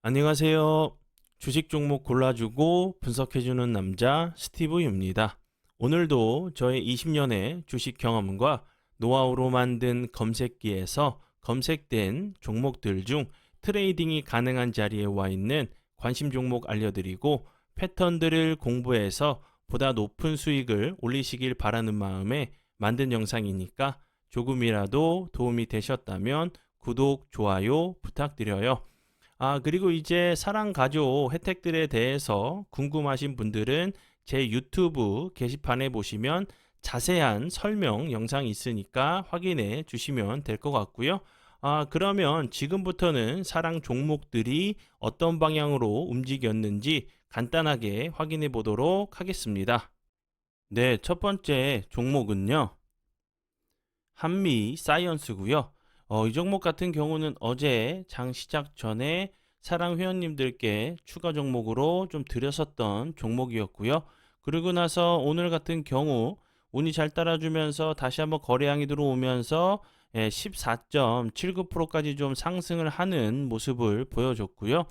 안녕하세요. 주식 종목 골라주고 분석해주는 남자 스티브입니다. 오늘도 저의 20년의 주식 경험과 노하우로 만든 검색기에서 검색된 종목들 중 트레이딩이 가능한 자리에 와 있는 관심 종목 알려드리고 패턴들을 공부해서 보다 높은 수익을 올리시길 바라는 마음에 만든 영상이니까 조금이라도 도움이 되셨다면 구독, 좋아요 부탁드려요. 그리고 이제 사랑 가족 혜택들에 대해서 궁금하신 분들은 제 유튜브 게시판에 보시면 자세한 설명 영상이 있으니까 확인해 주시면 될 것 같고요. 그러면 지금부터는 사랑 종목들이 어떤 방향으로 움직였는지 간단하게 확인해 보도록 하겠습니다. 네, 첫 번째 종목은요. 한미 사이언스고요. 이 종목 같은 경우는 어제 장 시작 전에 사랑 회원님들께 추가 종목으로 좀 드렸었던 종목이었고요. 그리고 나서 오늘 같은 경우 운이 잘 따라주면서 다시 한번 거래량이 들어오면서 14.79%까지 좀 상승을 하는 모습을 보여줬고요.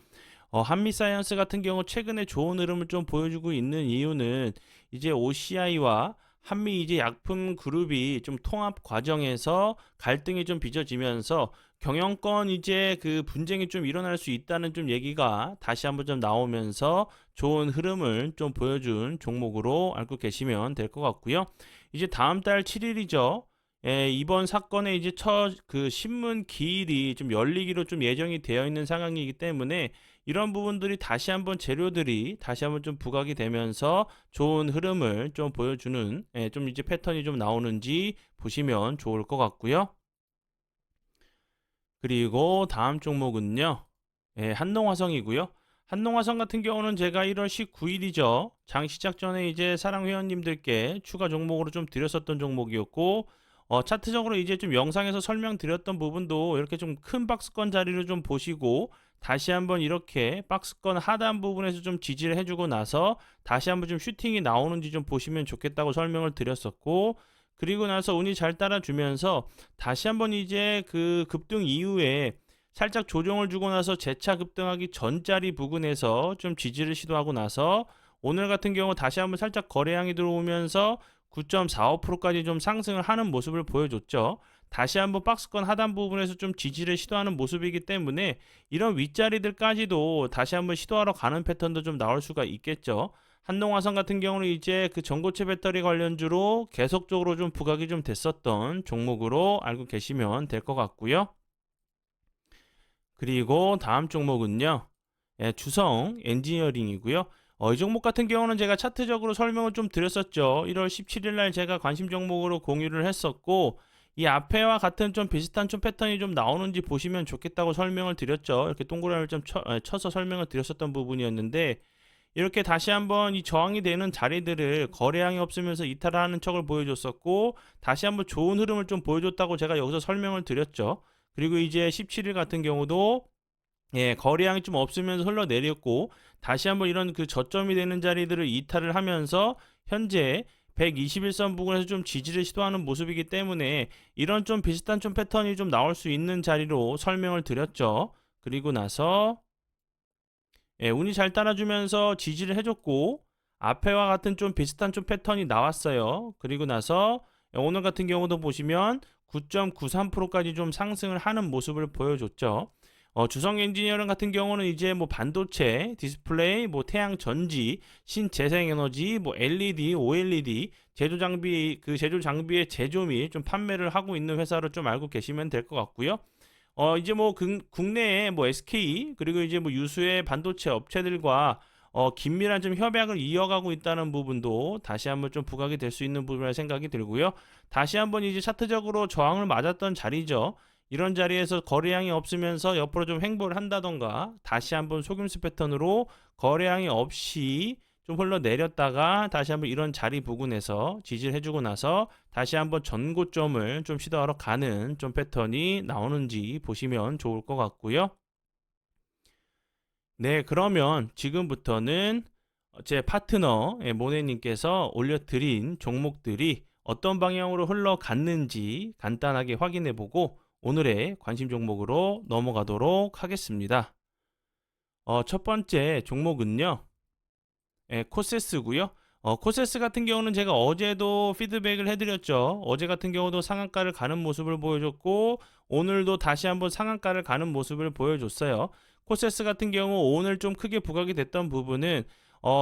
한미사이언스 같은 경우 최근에 좋은 흐름을 좀 보여주고 있는 이유는 이제 OCI와 한미 이제 약품 그룹이 좀 통합 과정에서 갈등이 좀 빚어지면서 경영권 이제 그 분쟁이 좀 일어날 수 있다는 좀 얘기가 다시 한번 좀 나오면서 좋은 흐름을 좀 보여준 종목으로 알고 계시면 될 것 같고요. 이제 다음 달 7일이죠. 이번 사건의 이제 첫 그 신문 기일이 좀 열리기로 좀 예정이 되어 있는 상황이기 때문에 이런 부분들이 다시 한번 재료들이 다시 한번 좀 부각이 되면서 좋은 흐름을 좀 보여주는 좀 이제 패턴이 좀 나오는지 보시면 좋을 것 같고요. 그리고 다음 종목은요. 한농화성이고요. 한농화성 같은 경우는 제가 1월 19일이죠. 장 시작 전에 이제 사랑 회원님들께 추가 종목으로 좀 드렸었던 종목이었고 차트적으로 이제 좀 영상에서 설명드렸던 부분도 이렇게 좀 큰 박스권 자리를 좀 보시고 다시 한번 이렇게 박스권 하단 부분에서 좀 지지를 해주고 나서 다시 한번 좀 슈팅이 나오는지 좀 보시면 좋겠다고 설명을 드렸었고 그리고 나서 운이 잘 따라주면서 다시 한번 이제 그 급등 이후에 살짝 조정을 주고 나서 재차 급등하기 전자리 부근에서 좀 지지를 시도하고 나서 오늘 같은 경우 다시 한번 살짝 거래량이 들어오면서 9.45%까지 좀 상승을 하는 모습을 보여줬죠. 다시 한번 박스권 하단 부분에서 좀 지지를 시도하는 모습이기 때문에 이런 윗자리들까지도 다시 한번 시도하러 가는 패턴도 좀 나올 수가 있겠죠. 한동화성 같은 경우는 이제 그 전고체 배터리 관련주로 계속적으로 좀 부각이 좀 됐었던 종목으로 알고 계시면 될 것 같고요. 그리고 다음 종목은요. 주성 엔지니어링이고요. 이 종목 같은 경우는 제가 차트적으로 설명을 좀 드렸었죠. 1월 17일 날 제가 관심 종목으로 공유를 했었고 이 앞에와 같은 좀 비슷한 좀 패턴이 좀 나오는지 보시면 좋겠다고 설명을 드렸죠. 이렇게 동그라미를 좀 쳐서 설명을 드렸었던 부분이었는데 이렇게 다시 한번 이 저항이 되는 자리들을 거래량이 없으면서 이탈하는 척을 보여줬었고 다시 한번 좋은 흐름을 좀 보여줬다고 제가 여기서 설명을 드렸죠. 그리고 이제 17일 같은 경우도 거래량이 좀 없으면서 흘러내렸고 다시 한번 이런 그 저점이 되는 자리들을 이탈을 하면서 현재 121선 부근에서 좀 지지를 시도하는 모습이기 때문에 이런 좀 비슷한 좀 패턴이 좀 나올 수 있는 자리로 설명을 드렸죠. 그리고 나서 운이 잘 따라주면서 지지를 해줬고 앞에와 같은 좀 비슷한 좀 패턴이 나왔어요. 그리고 나서 오늘 같은 경우도 보시면 9.93%까지 좀 상승을 하는 모습을 보여줬죠. 주성 엔지니어링 같은 경우는 이제 뭐 반도체, 디스플레이, 뭐 태양 전지, 신재생에너지, 뭐 LED, OLED 제조 장비 그 제조 장비의 제조 및 좀 판매를 하고 있는 회사로 좀 알고 계시면 될 것 같고요. 이제 뭐 국내에 뭐 SK 그리고 이제 뭐 유수의 반도체 업체들과 긴밀한 좀 협약을 이어가고 있다는 부분도 다시 한번 좀 부각이 될 수 있는 부분이라 생각이 들고요. 다시 한번 이제 차트적으로 저항을 맞았던 자리죠. 이런 자리에서 거래량이 없으면서 옆으로 좀 횡보를 한다던가 다시 한번 속임수 패턴으로 거래량이 없이 좀 흘러내렸다가 다시 한번 이런 자리 부근에서 지지를 해주고 나서 다시 한번 전고점을 좀 시도하러 가는 좀 패턴이 나오는지 보시면 좋을 것 같고요. 네, 그러면 지금부터는 제 파트너 모네님께서 올려드린 종목들이 어떤 방향으로 흘러갔는지 간단하게 확인해 보고 오늘의 관심 종목으로 넘어가도록 하겠습니다. 첫 번째 종목은요. 코세스고요. 코세스 같은 경우는 제가 어제도 피드백을 해드렸죠. 어제 같은 경우도 상한가를 가는 모습을 보여줬고 오늘도 다시 한번 상한가를 가는 모습을 보여줬어요. 코세스 같은 경우 오늘 좀 크게 부각이 됐던 부분은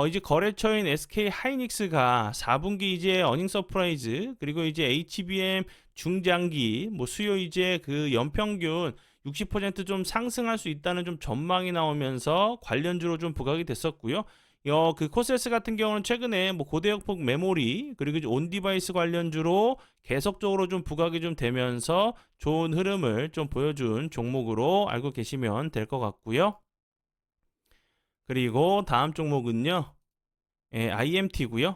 이제 거래처인 SK 하이닉스가 4분기 이제 어닝 서프라이즈 그리고 이제 HBM 중장기 뭐 수요 이제 그 연평균 60%좀 상승할 수 있다는 좀 전망이 나오면서 관련주로 좀 부각이 됐었고요. 그 코세스 같은 경우는 최근에 뭐 고대역폭 메모리 그리고 이제 온 디바이스 관련주로 계속적으로 좀 부각이 좀 되면서 좋은 흐름을 좀 보여준 종목으로 알고 계시면 될 것 같고요. 그리고 다음 종목은요. IMT고요.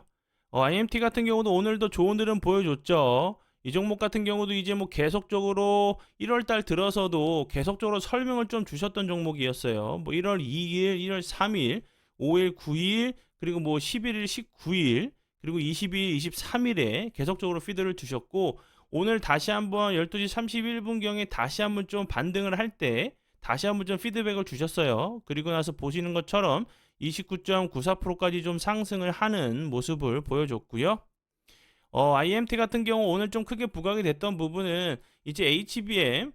IMT 같은 경우도 오늘도 좋은 흐름 보여줬죠. 이 종목 같은 경우도 이제 뭐 계속적으로 1월 달 들어서도 계속적으로 설명을 좀 주셨던 종목이었어요. 뭐 1월 2일, 1월 3일, 5일, 9일, 그리고 뭐 11일, 19일, 그리고 22일, 23일에 계속적으로 피드를 주셨고 오늘 다시 한번 12시 31분경에 다시 한번 좀 반등을 할 때 다시 한번 좀 피드백을 주셨어요. 그리고 나서 보시는 것처럼 29.94%까지 좀 상승을 하는 모습을 보여줬고요. IMT 같은 경우 오늘 좀 크게 부각이 됐던 부분은 이제 HBM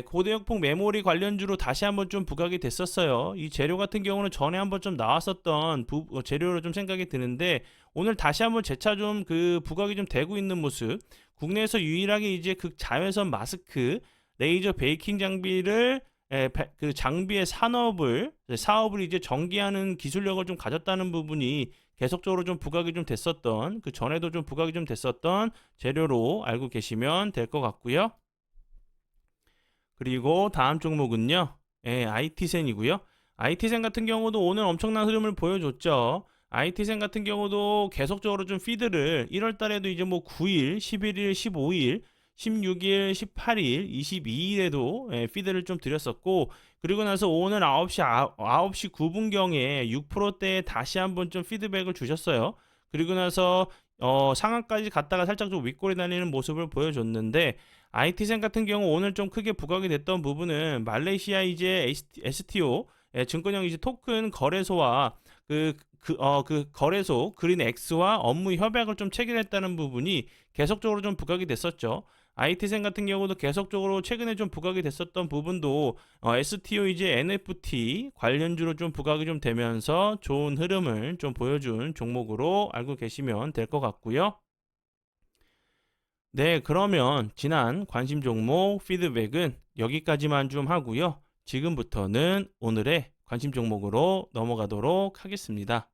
고대역폭 메모리 관련주로 다시 한번 좀 부각이 됐었어요. 이 재료 같은 경우는 전에 한번 좀 나왔었던 재료로 좀 생각이 드는데 오늘 다시 한번 재차 좀 그 부각이 좀 되고 있는 모습. 국내에서 유일하게 이제 극자외선 마스크 레이저 베이킹 장비를 그 장비의 사업을 이제 전개하는 기술력을 좀 가졌다는 부분이 계속적으로 좀 부각이 좀 됐었던 그 전에도 좀 부각이 좀 됐었던 재료로 알고 계시면 될 것 같고요. 그리고 다음 종목은요. IT센이고요. IT센 같은 경우도 오늘 엄청난 흐름을 보여줬죠. IT센 같은 경우도 계속적으로 좀 피드를 1월 달에도 이제 뭐 9일, 11일, 15일, 16일, 18일, 22일에도 피드를 좀 드렸었고 그리고 나서 오늘 9시 9분경에 6%대에 다시 한번 좀 피드백을 주셨어요. 그리고 나서 상한까지 갔다가 살짝 좀 윗골이 달리는 모습을 보여줬는데 IT센 같은 경우 오늘 좀 크게 부각이 됐던 부분은 말레이시아 이제 STO 증권형 이제 토큰 거래소와 그 거래소 그린X와 업무 협약을 좀 체결했다는 부분이 계속적으로 좀 부각이 됐었죠. IT센 같은 경우도 계속적으로 최근에 좀 부각이 됐었던 부분도 STO 이제 NFT 관련주로 좀 부각이 좀 되면서 좋은 흐름을 좀 보여준 종목으로 알고 계시면 될 것 같고요. 네, 그러면 지난 관심 종목 피드백은 여기까지만 좀 하고요. 지금부터는 오늘의 관심 종목으로 넘어가도록 하겠습니다.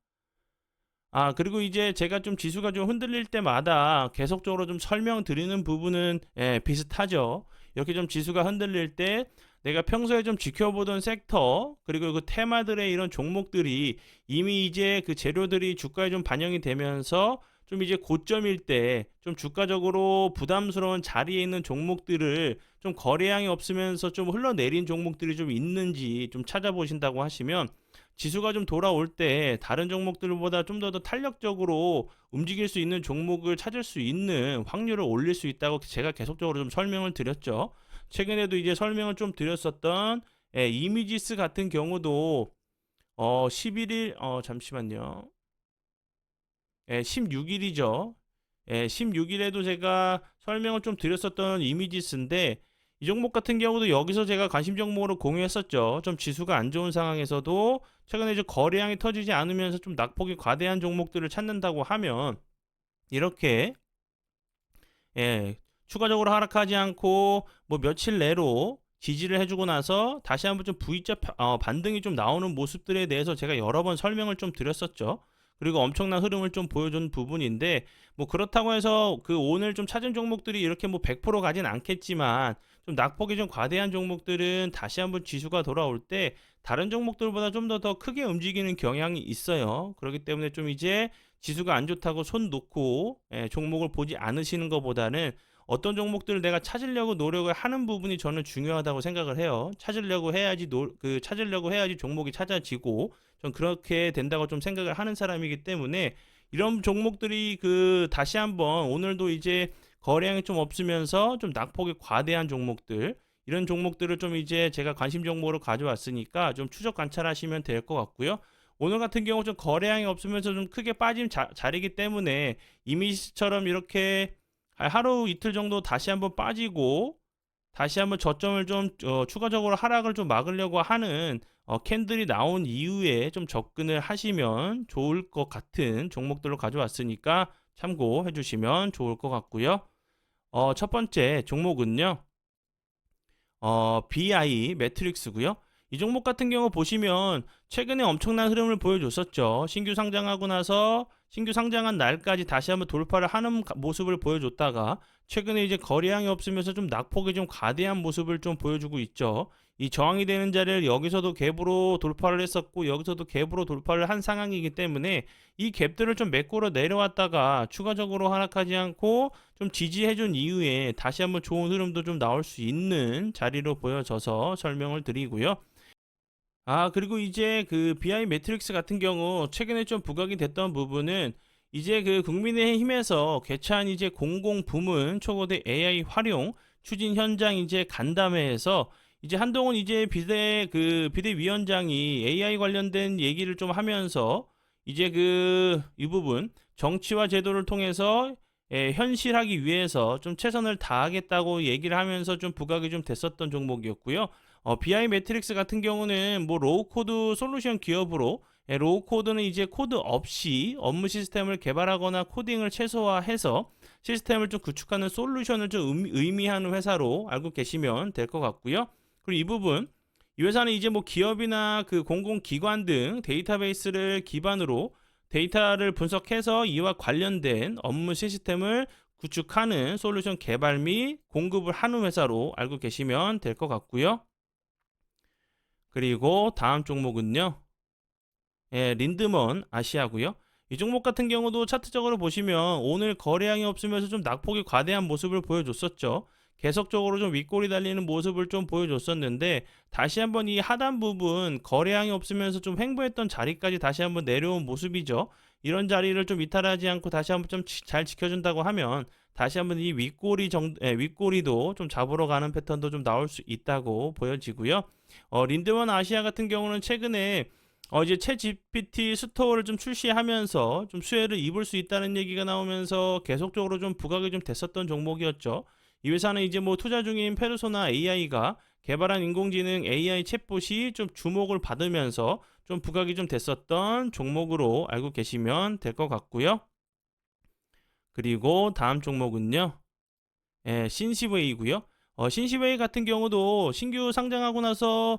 그리고 이제 제가 좀 지수가 좀 흔들릴 때마다 계속적으로 좀 설명드리는 부분은 비슷하죠. 이렇게 좀 지수가 흔들릴 때 내가 평소에 좀 지켜보던 섹터 그리고 그 테마들의 이런 종목들이 이미 이제 그 재료들이 주가에 좀 반영이 되면서 좀 이제 고점일 때 좀 주가적으로 부담스러운 자리에 있는 종목들을 좀 거래량이 없으면서 좀 흘러내린 종목들이 좀 있는지 좀 찾아보신다고 하시면 지수가 좀 돌아올 때 다른 종목들보다 좀 더 탄력적으로 움직일 수 있는 종목을 찾을 수 있는 확률을 올릴 수 있다고 제가 계속적으로 좀 설명을 드렸죠. 최근에도 이제 설명을 좀 드렸었던 이미지스 같은 경우도 11일 잠시만요. 16일이죠. 16일에도 제가 설명을 좀 드렸었던 이미지스인데 이 종목 같은 경우도 여기서 제가 관심 종목으로 공유했었죠. 좀 지수가 안 좋은 상황에서도 최근에 이제 거래량이 터지지 않으면서 좀 낙폭이 과대한 종목들을 찾는다고 하면 이렇게 추가적으로 하락하지 않고 뭐 며칠 내로 지지를 해주고 나서 다시 한번 좀 V자 반등이 좀 나오는 모습들에 대해서 제가 여러 번 설명을 좀 드렸었죠. 그리고 엄청난 흐름을 좀 보여준 부분인데 뭐 그렇다고 해서 그 오늘 좀 찾은 종목들이 이렇게 뭐 100% 가진 않겠지만 좀 낙폭이 좀 과대한 종목들은 다시 한번 지수가 돌아올 때 다른 종목들보다 좀 더 크게 움직이는 경향이 있어요. 그렇기 때문에 좀 이제 지수가 안 좋다고 손 놓고 종목을 보지 않으시는 것보다는 어떤 종목들을 내가 찾으려고 노력을 하는 부분이 저는 중요하다고 생각을 해요. 찾으려고 해야지 종목이 찾아지고 전 그렇게 된다고 좀 생각을 하는 사람이기 때문에 이런 종목들이 그 다시 한번 오늘도 이제 거래량이 좀 없으면서 좀 낙폭이 과대한 종목들 이런 종목들을 좀 이제 제가 관심 종목으로 가져왔으니까 좀 추적 관찰하시면 될 것 같고요. 오늘 같은 경우 좀 거래량이 없으면서 좀 크게 빠진 자리이기 때문에 이미지처럼 이렇게 하루 이틀 정도 다시 한번 빠지고 다시 한번 저점을 좀 추가적으로 하락을 좀 막으려고 하는 캔들이 나온 이후에 좀 접근을 하시면 좋을 것 같은 종목들로 가져왔으니까 참고해 주시면 좋을 것 같고요. 첫 번째 종목은요. BI 매트릭스고요. 이 종목 같은 경우 보시면 최근에 엄청난 흐름을 보여줬었죠. 신규 상장하고 나서 신규 상장한 날까지 다시 한번 돌파를 하는 모습을 보여줬다가 최근에 이제 거래량이 없으면서 좀 낙폭이 좀 과대한 모습을 좀 보여주고 있죠. 이 저항이 되는 자리를 여기서도 갭으로 돌파를 했었고 여기서도 갭으로 돌파를 한 상황이기 때문에 이 갭들을 좀 메꾸러 내려왔다가 추가적으로 하락하지 않고 좀 지지해준 이후에 다시 한번 좋은 흐름도 좀 나올 수 있는 자리로 보여져서 설명을 드리고요. 그리고 이제 그 BI 매트릭스 같은 경우 최근에 좀 부각이 됐던 부분은 이제 그 국민의힘에서 개최한 이제 공공 부문 초거대 AI 활용 추진 현장 이제 간담회에서 이제 한동훈 이제 비대위원장이 AI 관련된 얘기를 좀 하면서 이제 그 이 부분 정치와 제도를 통해서 현실하기 위해서 좀 최선을 다하겠다고 얘기를 하면서 좀 부각이 좀 됐었던 종목이었고요. BI 매트릭스 같은 경우는 뭐 로우 코드 솔루션 기업으로 로우 코드는 이제 코드 없이 업무 시스템을 개발하거나 코딩을 최소화해서 시스템을 좀 구축하는 솔루션을 좀 의미하는 회사로 알고 계시면 될 것 같고요. 그리고 이 부분 이 회사는 이제 뭐 기업이나 그 공공기관 등 데이터베이스를 기반으로 데이터를 분석해서 이와 관련된 업무 시스템을 구축하는 솔루션 개발 및 공급을 하는 회사로 알고 계시면 될 것 같고요. 그리고 다음 종목은요. 린드먼 아시아고요. 이 종목 같은 경우도 차트적으로 보시면 오늘 거래량이 없으면서 좀 낙폭이 과대한 모습을 보여줬었죠. 계속적으로 좀 윗골이 달리는 모습을 좀 보여줬었는데 다시 한번 이 하단 부분 거래량이 없으면서 좀 횡보했던 자리까지 다시 한번 내려온 모습이죠. 이런 자리를 좀 이탈하지 않고 다시 한번 좀 잘 지켜준다고 하면 다시 한번 이 윗꼬리도 좀 잡으러 가는 패턴도 좀 나올 수 있다고 보여지고요. 린드먼 아시아 같은 경우는 최근에 이제 챗 GPT 스토어를 좀 출시하면서 좀 수혜를 입을 수 있다는 얘기가 나오면서 계속적으로 좀 부각이 좀 됐었던 종목이었죠. 이 회사는 이제 뭐 투자 중인 페르소나 AI가 개발한 인공지능 AI 챗봇이 좀 주목을 받으면서 좀 부각이 좀 됐었던 종목으로 알고 계시면 될 것 같고요. 그리고 다음 종목은요. 신시웨이고요. 신시웨이 같은 경우도 신규 상장하고 나서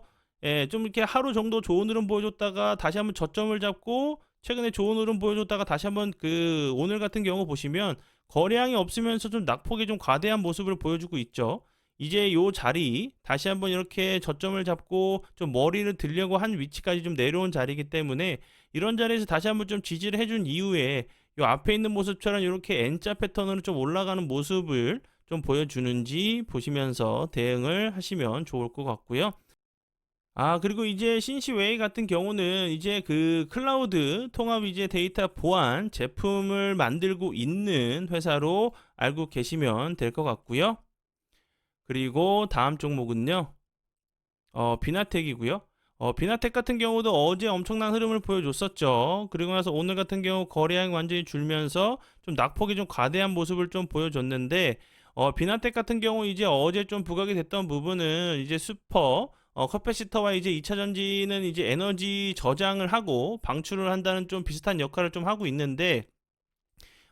좀 이렇게 하루 정도 좋은 흐름 보여줬다가 다시 한번 저점을 잡고 최근에 좋은 흐름 보여줬다가 다시 한번 그 오늘 같은 경우 보시면 거래량이 없으면서 좀 낙폭이 좀 과대한 모습을 보여주고 있죠. 이제 요 자리 다시 한번 이렇게 저점을 잡고 좀 머리를 들려고 한 위치까지 좀 내려온 자리이기 때문에 이런 자리에서 다시 한번 좀 지지를 해준 이후에 요 앞에 있는 모습처럼 이렇게 N자 패턴으로 좀 올라가는 모습을 좀 보여주는지 보시면서 대응을 하시면 좋을 것 같고요. 그리고 이제 신시웨이 같은 경우는 이제 그 클라우드 통합 이제 데이터 보안 제품을 만들고 있는 회사로 알고 계시면 될 것 같고요. 그리고 다음 종목은요. 비나텍이고요. 비나텍 같은 경우도 어제 엄청난 흐름을 보여줬었죠. 그리고 나서 오늘 같은 경우 거래량이 완전히 줄면서 좀 낙폭이 좀 과대한 모습을 좀 보여줬는데 비나텍 같은 경우 이제 어제 좀 부각이 됐던 부분은 이제 슈퍼 커패시터와 이제 2차 전지는 이제 에너지 저장을 하고 방출을 한다는 좀 비슷한 역할을 좀 하고 있는데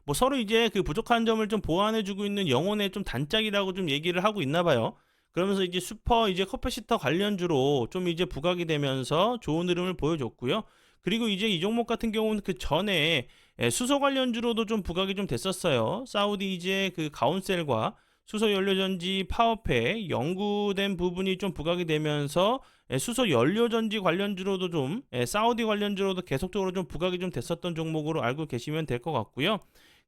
뭐 서로 이제 그 부족한 점을 좀 보완해주고 있는 영혼의 좀 단짝이라고 좀 얘기를 하고 있나 봐요. 그러면서 이제 슈퍼 이제 커패시터 관련주로 좀 이제 부각이 되면서 좋은 흐름을 보여줬고요. 그리고 이제 이 종목 같은 경우는 그 전에 수소 관련주로도 좀 부각이 좀 됐었어요. 사우디 이제 그 가온셀과 수소 연료전지 파워팩 연구된 부분이 좀 부각이 되면서 수소 연료전지 관련주로도 좀 사우디 관련주로도 계속적으로 좀 부각이 좀 됐었던 종목으로 알고 계시면 될 것 같고요.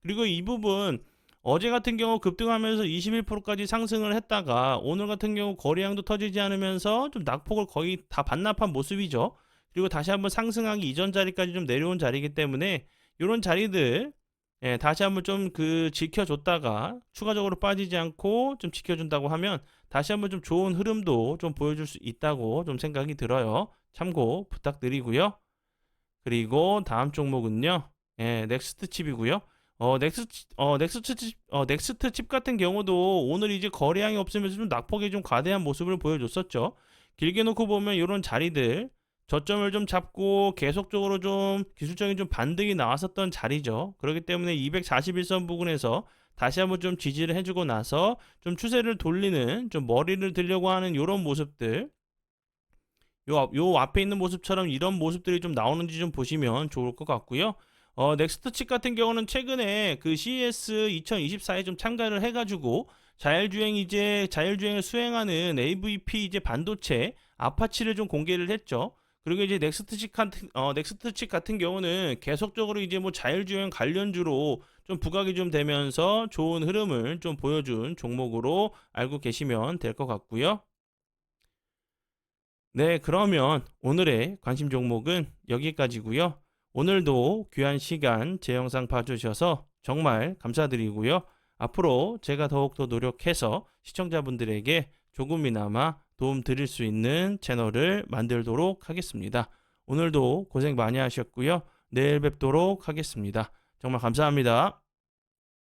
그리고 이 부분 어제 같은 경우 급등하면서 21%까지 상승을 했다가 오늘 같은 경우 거래량도 터지지 않으면서 좀 낙폭을 거의 다 반납한 모습이죠. 그리고 다시 한번 상승하기 이전 자리까지 좀 내려온 자리이기 때문에 이런 자리들 예, 다시 한번 좀 지켜줬다가 추가적으로 빠지지 않고 좀 지켜준다고 하면 다시 한번 좀 좋은 흐름도 좀 보여줄 수 있다고 좀 생각이 들어요. 참고 부탁드리고요. 그리고 다음 종목은요. 예, 넥스트 칩이고요. 넥스트 칩 같은 경우도 오늘 이제 거래량이 없으면서 좀 낙폭이 좀 과대한 모습을 보여줬었죠. 길게 놓고 보면 이런 자리들 저점을 좀 잡고 계속적으로 좀 기술적인 좀 반등이 나왔었던 자리죠. 그렇기 때문에 241선 부근에서 다시 한번 좀 지지를 해주고 나서 좀 추세를 돌리는 좀 머리를 들려고 하는 이런 모습들 요 앞에 있는 모습처럼 이런 모습들이 좀 나오는지 좀 보시면 좋을 것 같고요. 넥스트 칩 같은 경우는 최근에 그 CES 2024에 좀 참가를 해가지고 자율주행을 수행하는 AVP 이제 반도체 아파치를 좀 공개를 했죠. 그리고 이제 넥스트 칩 같은 경우는 계속적으로 이제 뭐 자율주행 관련주로 좀 부각이 좀 되면서 좋은 흐름을 좀 보여준 종목으로 알고 계시면 될 것 같고요. 네, 그러면 오늘의 관심 종목은 여기까지고요. 오늘도 귀한 시간 제 영상 봐주셔서 정말 감사드리고요. 앞으로 제가 더욱더 노력해서 시청자분들에게 조금이나마 도움 드릴 수 있는 채널을 만들도록 하겠습니다. 오늘도 고생 많이 하셨고요. 내일 뵙도록 하겠습니다. 정말 감사합니다.